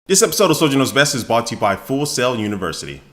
This episode of Soldier Knows Best is brought to you by Full Sail University.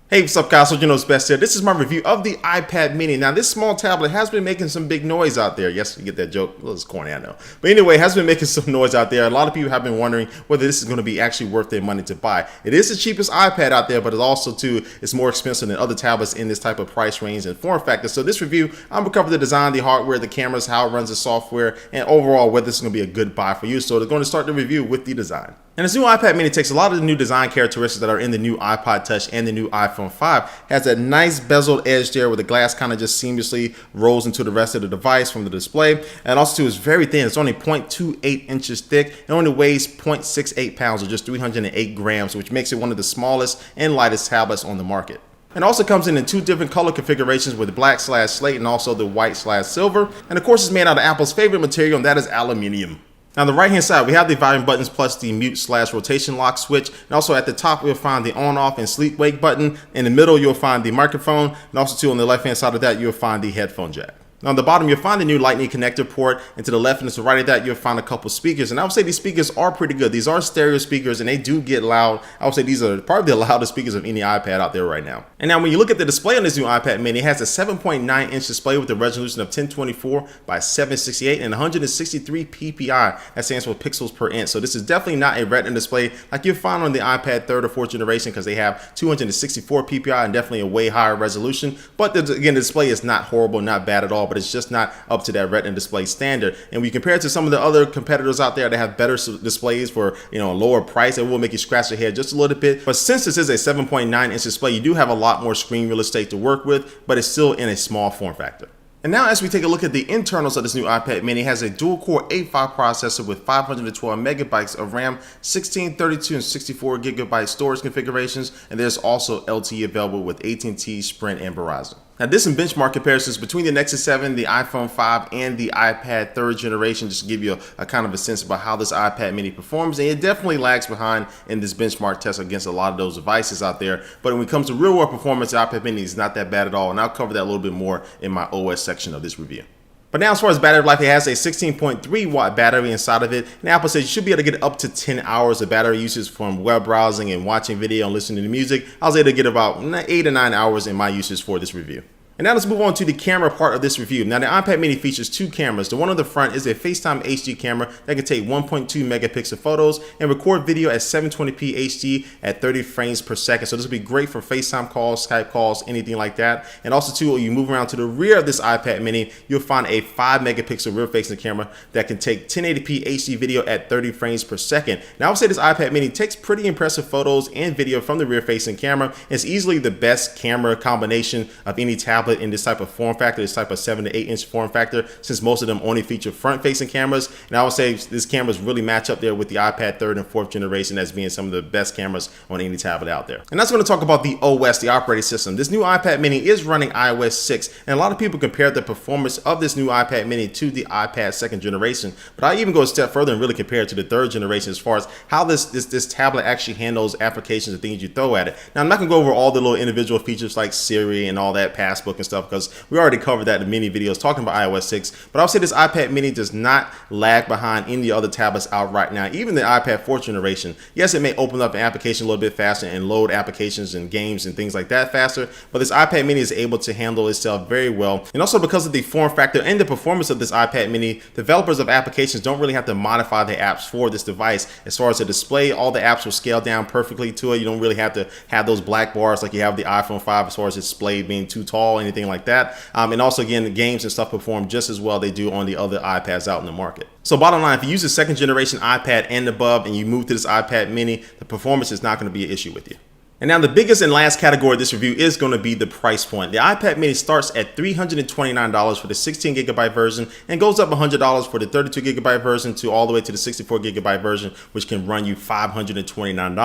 Hey, what's up guys, Soldier Knows Best here. This is my review of the iPad mini. Now this small tablet has been making some big noise out there. Yes, you get that joke, a little corny I know. But anyway, it has been making some noise out there. A lot of people have been wondering whether this is going to be actually worth their money to buy. It is the cheapest iPad out there, but it's also too, it's more expensive than other tablets in this type of price range and form factor. So this review, I'm going to cover the design, the hardware, the cameras, how it runs the software, and overall whether this is going to be a good buy for you. So they're going to start the review with the design. And this new iPad mini takes a lot of the new design characteristics that are in the new iPod Touch and the new iPhone 5. Has that nice bezeled edge there where the glass kind of just seamlessly rolls into the rest of the device from the display. And also too, it's very thin. It's only 0.28 inches thick and only weighs 0.68 pounds or just 308 grams, which makes it one of the smallest and lightest tablets on the market. It also comes in two different color configurations with black/slate and also the white/silver. And of course, it's made out of Apple's favorite material, and that is aluminum. Now on the right hand side, we have the volume buttons plus the mute/rotation lock switch. And also at the top, we'll find the on off and sleep wake button. In the middle, you'll find the microphone. And also too, on the left hand side of that, you'll find the headphone jack. Now on the bottom, you'll find the new Lightning connector port, and to the left and to the right of that, you'll find a couple speakers. And I would say these speakers are pretty good. These are stereo speakers, and they do get loud. I would say these are probably the loudest speakers of any iPad out there right now. And now when you look at the display on this new iPad mini, it has a 7.9-inch display with a resolution of 1024 by 768 and 163 ppi. That stands for pixels per inch. So this is definitely not a Retina display like you'll find on the iPad 3rd or 4th generation, because they have 264 ppi and definitely a way higher resolution. But again, the display is not horrible, not bad at all, but it's just not up to that Retina display standard. And we compare it to some of the other competitors out there that have better displays for a lower price, it will make you scratch your head just a little bit. But since this is a 7.9-inch display, you do have a lot more screen real estate to work with, but it's still in a small form factor. And now as we take a look at the internals of this new iPad mini, it has a dual-core A5 processor with 512 megabytes of RAM, 16, 32, and 64 gigabyte storage configurations, and there's also LTE available with AT&T, Sprint, and Verizon. Now this and benchmark comparisons between the Nexus 7, the iPhone 5, and the iPad 3rd generation, just to give you a kind of a sense about how this iPad mini performs. And it definitely lags behind in this benchmark test against a lot of those devices out there. But when it comes to real world performance, the iPad mini is not that bad at all. And I'll cover that a little bit more in my OS section of this review. But now as far as battery life, it has a 16.3 watt battery inside of it. And Apple says you should be able to get up to 10 hours of battery usage from web browsing and watching video and listening to music. I was able to get about 8 to 9 hours in my usage for this review. And now let's move on to the camera part of this review. Now the iPad mini features two cameras. The one on the front is a FaceTime HD camera that can take 1.2 megapixel photos and record video at 720p HD at 30 frames per second. So this will be great for FaceTime calls, Skype calls, anything like that. And also too, when you move around to the rear of this iPad mini, you'll find a 5 megapixel rear facing camera that can take 1080p HD video at 30 frames per second. Now I would say this iPad mini takes pretty impressive photos and video from the rear facing camera. It's easily the best camera combination of any tablet in this type of form factor, this type of 7 to 8 inch form factor, since most of them only feature front facing cameras. And I would say this cameras really match up there with the iPad 3rd and 4th generation as being some of the best cameras on any tablet out there. And that's going to talk about the OS, the operating system. This new iPad mini is running iOS 6, and a lot of people compare the performance of this new iPad mini to the iPad 2nd generation. But I even go a step further and really compare it to the 3rd generation as far as how this tablet actually handles applications and things you throw at it. Now I'm not going to go over all the little individual features like Siri and all that, Passbook and stuff, because we already covered that in many videos talking about iOS 6. But I'll say this iPad mini does not lag behind any other tablets out right now, even the iPad 4th generation. Yes, it may open up an application a little bit faster and load applications and games and things like that faster, but this iPad mini is able to handle itself very well. And also because of the form factor and the performance of this iPad mini, developers of applications don't really have to modify the apps for this device. As far as the display, all the apps will scale down perfectly to it. You don't really have to have those black bars like you have the iPhone 5 as far as its display being too tall, anything like that. And also again, the games and stuff perform just as well they do on the other iPads out in the market. So bottom line, if you use a 2nd generation iPad and above and you move to this iPad mini, the performance is not going to be an issue with you. And now the biggest and last category of this review is going to be the price point. The iPad mini starts at $329 for the 16 gigabyte version and goes up $100 for the 32 gigabyte version to all the way to the 64 gigabyte version, which can run you $529.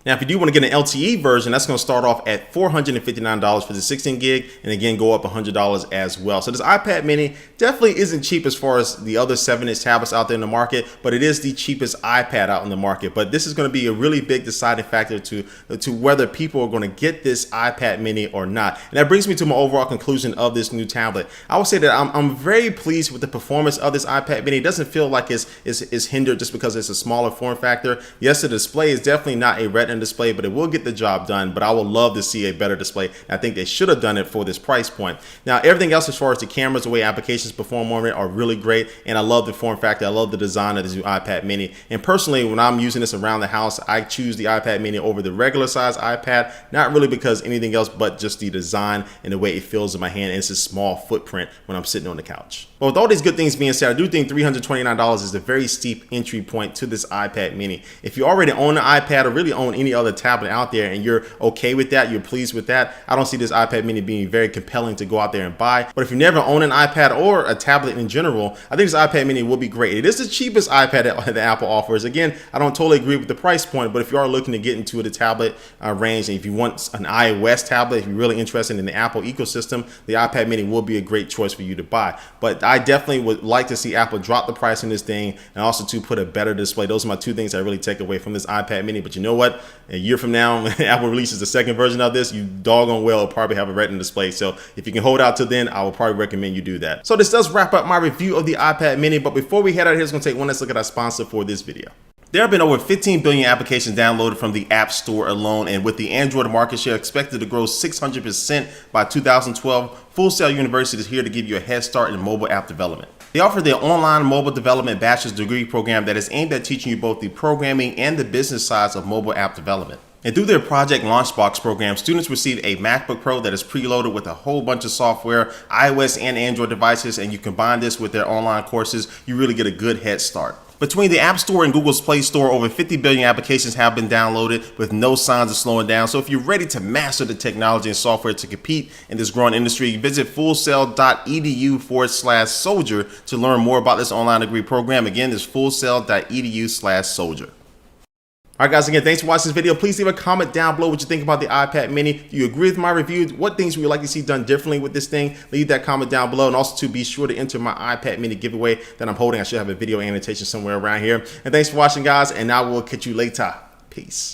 Now, if you do want to get an LTE version, that's going to start off at $459 for the 16 gig and again go up $100 as well. So this iPad mini definitely isn't cheap as far as the other 7-inch tablets out there in the market, but it is the cheapest iPad out in the market. But this is going to be a really big deciding factor to whether whether people are going to get this iPad mini or not. And that brings me to my overall conclusion of this new tablet. I will say that I'm very pleased with the performance of this iPad mini. It doesn't feel like it's hindered just because it's a smaller form factor. Yes, the display is definitely not a Retina display, but it will get the job done. But I would love to see a better display. I think they should have done it for this price point. Now, everything else as far as the cameras, the way applications perform on it are really great. And I love the form factor. I love the design of this new iPad mini. And personally, when I'm using this around the house, I choose the iPad mini over the regular size iPad, not really because anything else, but just the design and the way it feels in my hand. And it's a small footprint when I'm sitting on the couch. But with all these good things being said, I do think $329 is a very steep entry point to this iPad mini. If you already own an iPad or really own any other tablet out there and you're okay with that, you're pleased with that, I don't see this iPad mini being very compelling to go out there and buy. But if you never own an iPad or a tablet in general, I think this iPad mini will be great. It is the cheapest iPad that Apple offers. Again, I don't totally agree with the price point, but if you are looking to get into the tablet range, and if you want an iOS tablet, if you're really interested in the Apple ecosystem, the iPad mini will be a great choice for you to buy. But I definitely would like to see Apple drop the price on this thing and also to put a better display. Those are my two things I really take away from this iPad mini. But you know what? A year from now, when Apple releases the second version of this, you doggone well will probably have a Retina display. So if you can hold out till then, I would probably recommend you do that. So this does wrap up my review of the iPad mini. But before we head out, here's going to take one last look at our sponsor for this video. There have been over 15 billion applications downloaded from the App Store alone, and with the Android market share expected to grow 600% by 2012, Full Sail University is here to give you a head start in mobile app development. They offer their online mobile development bachelor's degree program that is aimed at teaching you both the programming and the business sides of mobile app development. And through their Project Launchbox program, students receive a MacBook Pro that is preloaded with a whole bunch of software, iOS and Android devices, and you combine this with their online courses, you really get a good head start. Between the App Store and Google's Play Store, over 50 billion applications have been downloaded with no signs of slowing down. So if you're ready to master the technology and software to compete in this growing industry, visit fullsail.edu/soldier to learn more about this online degree program. Again, it's fullsail.edu/soldier. All right, guys, again, thanks for watching this video. Please leave a comment down below what you think about the iPad mini. Do you agree with my review? What things would you like to see done differently with this thing? Leave that comment down below. And also, to be sure to enter my iPad mini giveaway that I'm holding. I should have a video annotation somewhere around here. And thanks for watching, guys, and I will catch you later. Peace.